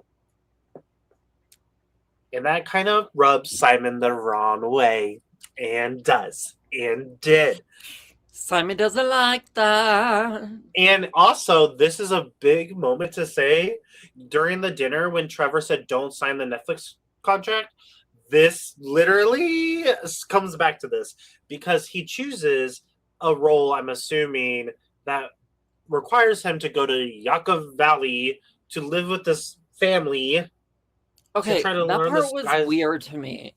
And that kind of rubs Simon the wrong way. And does. And did. Simon doesn't like that. And also, this is a big moment to say during the dinner when Trevor said, don't sign the Netflix contract. This literally comes back to this because he chooses a role, I'm assuming, that requires him to go to Yucca Valley to live with this family. Okay, that part was weird to me.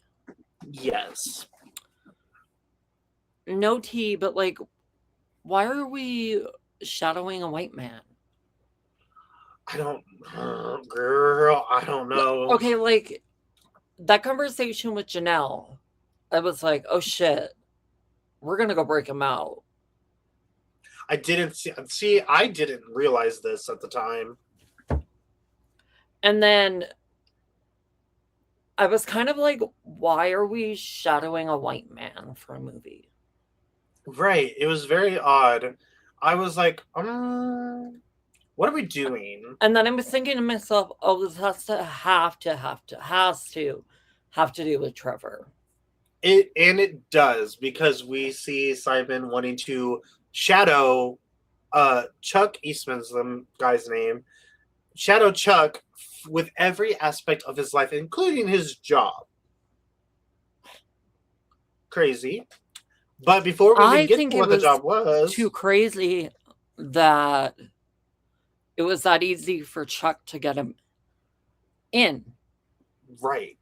Yes. No tea, but like, why are we shadowing a white man? Girl, I don't know. Okay, like, that conversation with Janelle, I was like, oh shit, we're gonna go break him out. I didn't I didn't realize this at the time. And then I was kind of like, why are we shadowing a white man for a movie? Right. It was very odd. I was like, what are we doing? And then I was thinking to myself, oh, this has to do with Trevor. It does, because we see Simon wanting to shadow Chuck Eastman's the guy's name. Shadow Chuck with every aspect of his life, including his job. Crazy. But before we even get to what the job was, too crazy that it was that easy for Chuck to get him in. Right.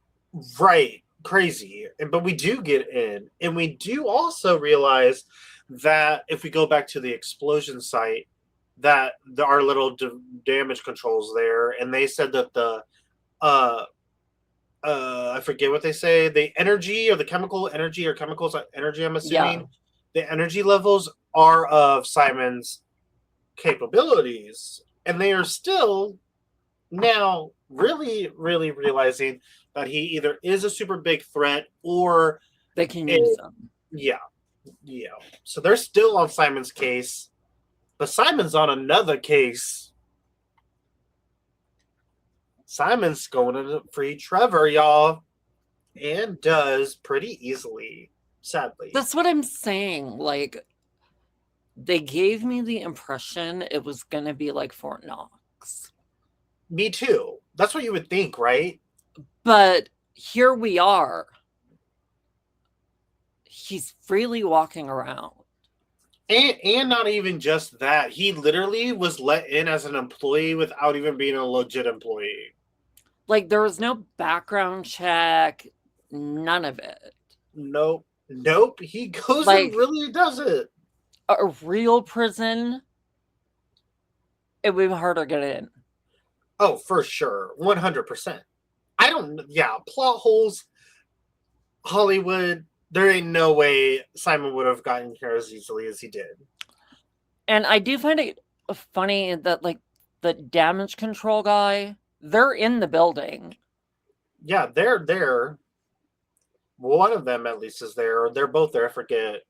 Crazy. But we do get in. And we do also realize that if we go back to the explosion site, that there are little damage controls there. And they said that the I forget what they say, the energy or the chemicals energy, I'm assuming. Yeah. The energy levels are of Simon's capabilities. And they are still now really, really realizing that he either is a super big threat or they can use them. Yeah. So they're still on Simon's case, but Simon's on another case. Simon's going to free Trevor, y'all, and does pretty easily, sadly. That's what I'm saying. Like, they gave me the impression it was going to be like Fort Knox. Me too. That's what you would think, right? But here we are. He's freely walking around. And not even just that. He literally was let in as an employee without even being a legit employee. Like, there was no background check. None of it. Nope. He goes and really does it. A real prison, it would be harder to get in. Oh, for sure. 100%. Plot holes, Hollywood, there ain't no way Simon would have gotten here as easily as he did. And I do find it funny that, like, the damage control guy, they're in the building. Yeah, they're there. One of them, at least, is there. They're both there, I forget.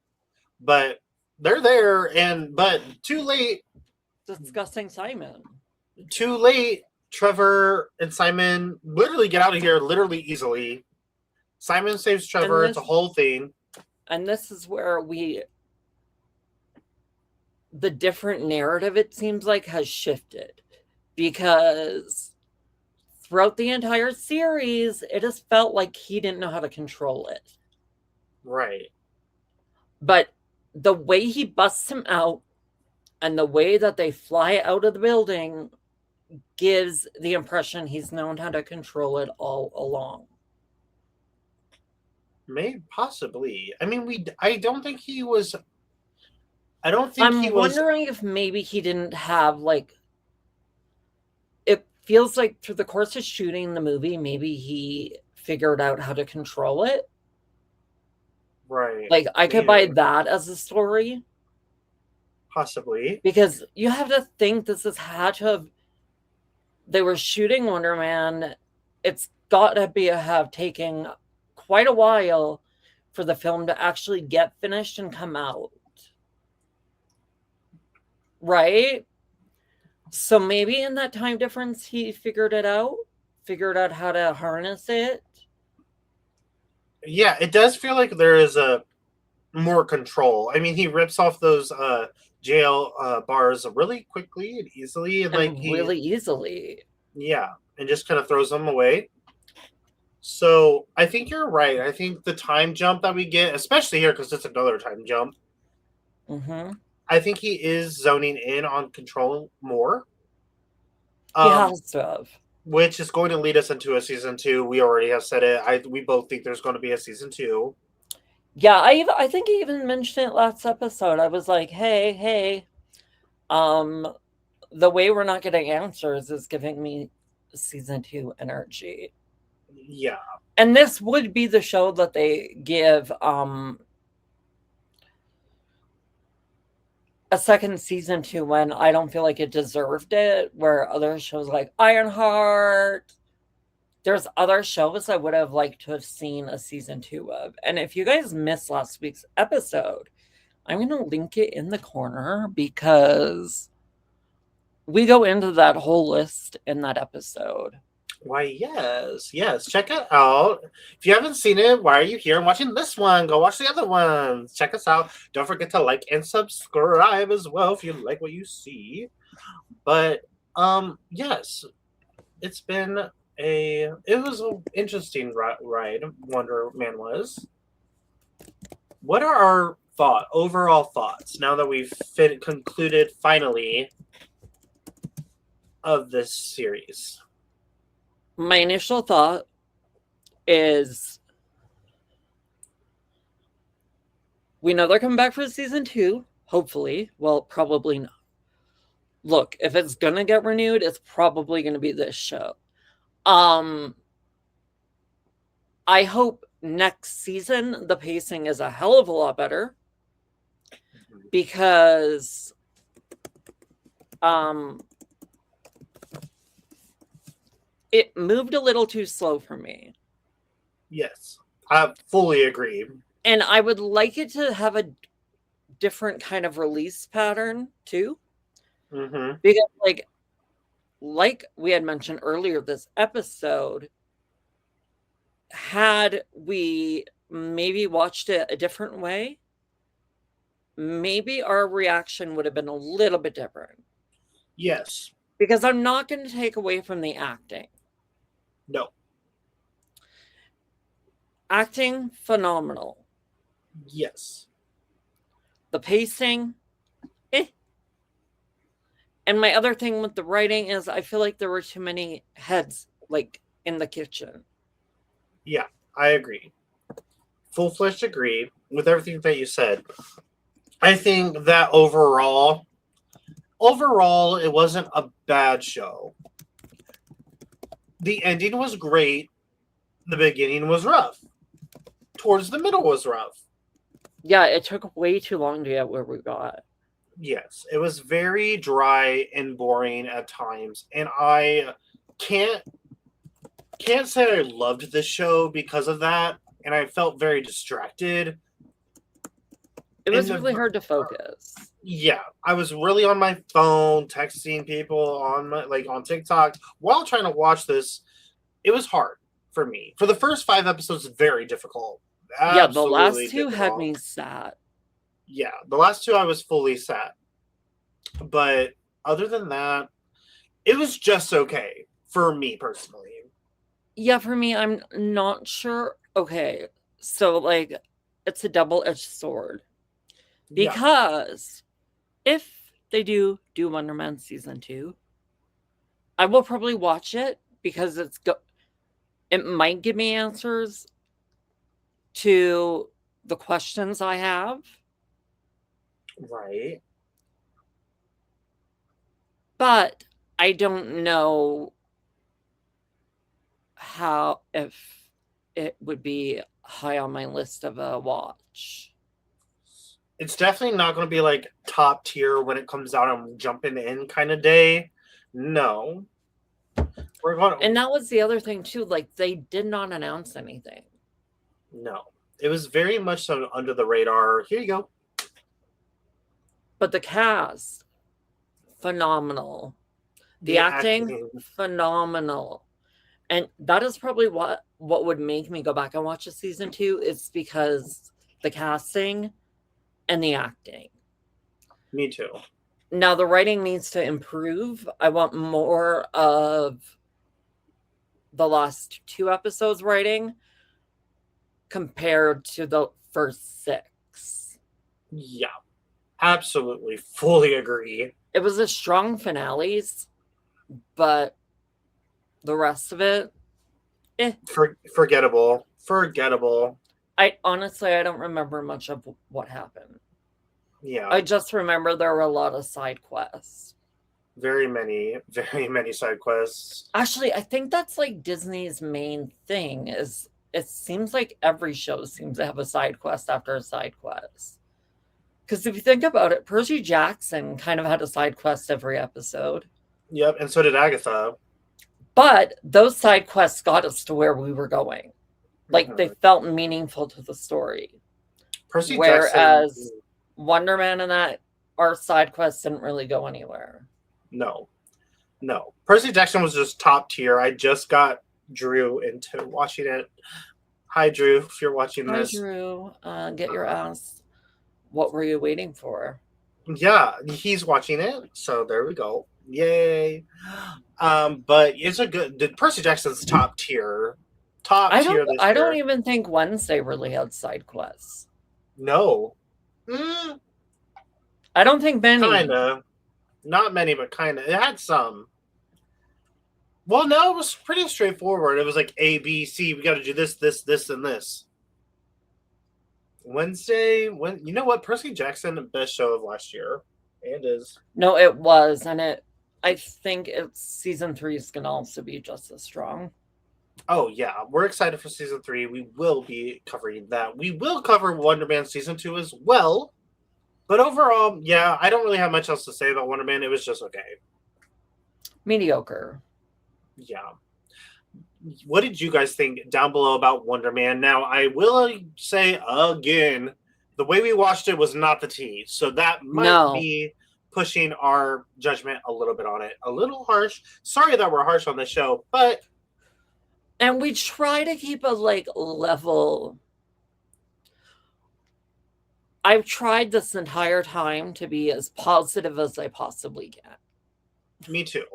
But they're there, but too late. Discussing Simon. Too late. Trevor and Simon literally get out of here easily. Simon saves Trevor. It's a whole thing. And this is where the different narrative, it seems like, has shifted. Because throughout the entire series, it has felt like he didn't know how to control it. Right. But the way he busts him out and the way that they fly out of the building gives the impression he's known how to control it all along. Maybe, possibly. I mean, I don't think he was. I'm wondering if maybe he didn't have, like, it feels like through the course of shooting the movie, maybe he figured out how to control it. Right. Like, I could buy that as a story. Possibly. Because you have to think this has had to have. They were shooting Wonder Man. It's got to have taken quite a while for the film to actually get finished and come out. Right? So maybe in that time difference, he figured out how to harness it. Yeah, it does feel like there is a more control. I mean, he rips off those jail bars really quickly and easily, and like really easily. Yeah, and just kind of throws them away. So I think you're right. I think the time jump that we get, especially here because it's another time jump, I think he is zoning in on control more. He has to have. Which is going to lead us into a season 2. We already have said it. We both think there's going to be a season 2. Yeah, I think I even mentioned it last episode. I was like, hey, the way we're not getting answers is giving me season 2 energy. Yeah. And this would be the show that they give a second season to when I don't feel like it deserved it, where other shows like Ironheart, there's other shows I would have liked to have seen a season 2 of. And if you guys missed last week's episode, I'm going to link it in the corner because we go into that whole list in that episode. Why, yes. Check it out. If you haven't seen it, why are you here and watching this one? Go watch the other ones. Check us out. Don't forget to like and subscribe as well if you like what you see. But yes, it was an interesting ride. Wonder Man was. What are our overall thoughts now that we've concluded finally of this series? My initial thought is we know they're coming back for season 2, hopefully. Well, probably not. Look, if it's going to get renewed, it's probably going to be this show. I hope next season the pacing is a hell of a lot better because it moved a little too slow for me. Yes, I fully agree. And I would like it to have a different kind of release pattern too. Because like we had mentioned earlier this episode, had we maybe watched it a different way, maybe our reaction would have been a little bit different. Yes. Because I'm not going to take away from the acting. No. Acting, phenomenal. Yes. The pacing, And my other thing with the writing is I feel like there were too many heads, like, in the kitchen. Yeah, I agree. Full-fledged agree with everything that you said. I think that overall, it wasn't a bad show. The ending was great. The beginning was rough. Towards the middle was rough. Yeah, it took way too long to get where we got. Yes, it was very dry and boring at times, and I can't say I loved this show because of that, and I felt very distracted. It was really hard to focus. Yeah, I was really on my phone, texting people on TikTok while trying to watch this. It was hard for me. For the first 5 episodes, very difficult. Yeah, the last 2 had me sad. Yeah, the last 2 I was fully sad. But other than that, it was just okay for me personally. Yeah, for me, I'm not sure. Okay, so, like, it's a double-edged sword. Because if they do Wonder Man Season 2, I will probably watch it because it might give me answers to the questions I have. Right. But I don't know if it would be high on my list of a watch. It's definitely not going to be like top tier when it comes out and jumping in kind of day. No. And that was the other thing too. Like, they did not announce anything. No. It was very much so under the radar. Here you go. But the cast, phenomenal. The acting, phenomenal. And that is probably what would make me go back and watch a season 2 is because the casting and the acting. Me too. Now the writing needs to improve. I want more of the last 2 episodes writing compared to the first 6. Yeah. Absolutely. Fully agree. It was a strong finales, but the rest of it, forgettable. Forgettable. I don't remember much of what happened. Yeah. I just remember there were a lot of side quests. Very many side quests. Actually, I think that's like Disney's main thing is it seems like every show seems to have a side quest after a side quest. Because if you think about it, Percy Jackson kind of had a side quest every episode. Yep, and so did Agatha. But those side quests got us to where we were going. Like, they felt meaningful to the story. Percy Whereas Jackson, Wonder Man and that, our side quests didn't really go anywhere. No. Percy Jackson was just top tier. I just got Drew into watching it. Hi, Drew, if you're watching this. Hi, Drew. Get your ass. What were you waiting for? Yeah, he's watching it. So there we go. Yay. But it's a good... Percy Jackson's top tier. I don't even think Wednesday really had side quests. No. I don't think many. Kinda. Not many, but kinda. It had some. Well, no, it was pretty straightforward. It was like A, B, C. We got to do this, and this. Wednesday, you know what? Percy Jackson, best show of last year. And is. No, it was. And I think season 3 is going to also be just as strong. Oh, yeah. We're excited for season 3. We will be covering that. We will cover Wonder Man season 2 as well. But overall, yeah, I don't really have much else to say about Wonder Man. It was just okay. Mediocre. Yeah. What did you guys think down below about Wonder Man? Now, I will say again, the way we watched it was not the tea. So that might be pushing our judgment a little bit on it. A little harsh. Sorry that we're harsh on the show, but... And we try to keep a, level... I've tried this entire time to be as positive as I possibly can. Me too.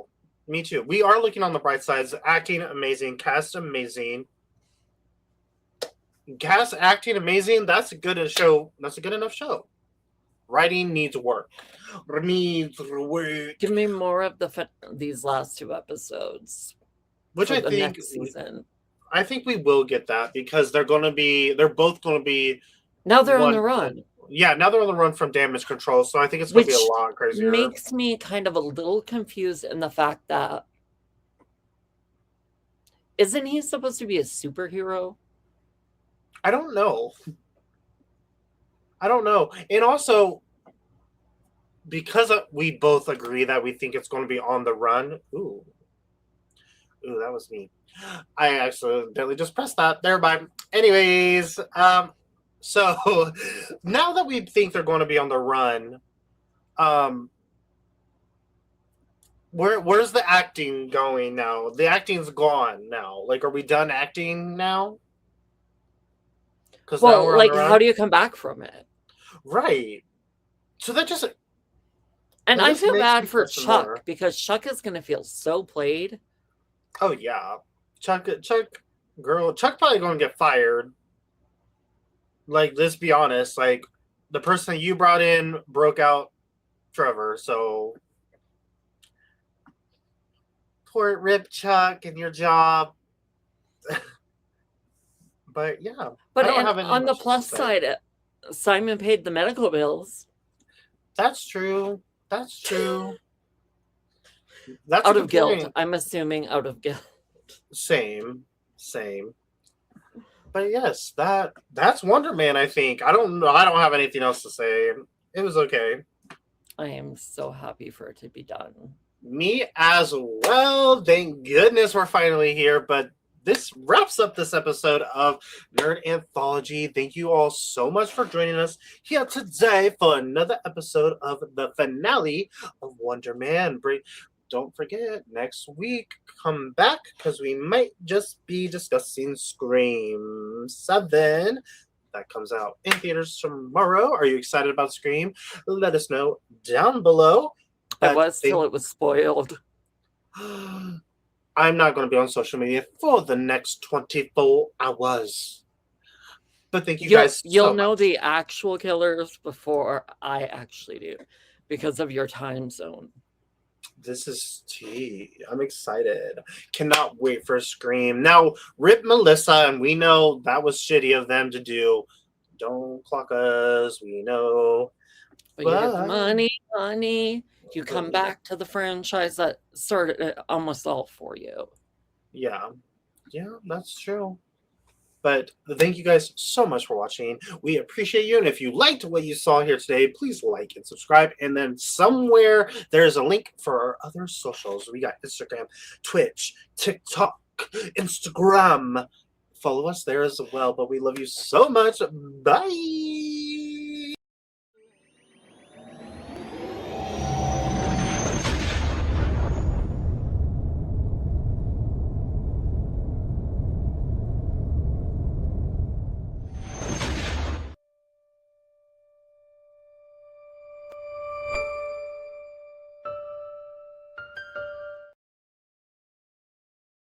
We are looking on the bright sides. Acting amazing. Cast amazing. Cast acting amazing. That's a good enough show. Writing needs work. Give me more of these last 2 episodes. Which I think next season. I think we will get that because they're both going to be. Now they're on the run. Yeah, now they're on the run from damage control, so I think it's going to be a lot crazier. Which makes me kind of a little confused in the fact that isn't he supposed to be a superhero? I don't know. And also, because we both agree that we think it's going to be on the run. Ooh, that was me. I accidentally just pressed that. Thereby. Anyways, so now that we think they're going to be on the run, where's the acting going now? The acting's gone now. Like, are we done acting now? Well, how do you come back from it? Right. So that just... And I feel bad for Chuck because Chuck is going to feel so played. Oh, yeah. Chuck probably going to get fired. Like, let's be honest. Like, the person that you brought in broke out Trevor, so... Poor rip Chuck and your job. But, yeah. But on the plus side, Simon paid the medical bills. That's true. That's out of guilt. I'm assuming out of guilt. Same. But yes, that's Wonder Man, I think. I don't know. I don't have anything else to say. It was okay. I am so happy for it to be done. Me as well. Thank goodness we're finally here. But this wraps up this episode of Nerd Anthology. Thank you all so much for joining us here today for another episode of the finale of Wonder Man. Don't forget, next week, come back because we might just be discussing Scream 7. That comes out in theaters tomorrow. Are you excited about Scream? Let us know down below. I was till it was spoiled. I'm not going to be on social media for the next 24 hours. But thank you guys You'll so know much. the actual killers before I actually do because of your time zone. This is tea. I'm excited. Cannot wait for Scream. Now, rip Melissa, and we know that was shitty of them to do. Don't clock us. We know. But you get the money. You come back to the franchise that started it almost all for you. Yeah. Yeah, that's true. But thank you guys so much for watching. We appreciate you. And if you liked what you saw here today, please like and subscribe. And then somewhere there's a link for our other socials. We got Instagram, Twitch, TikTok, Instagram. Follow us there as well. But we love you so much. Bye.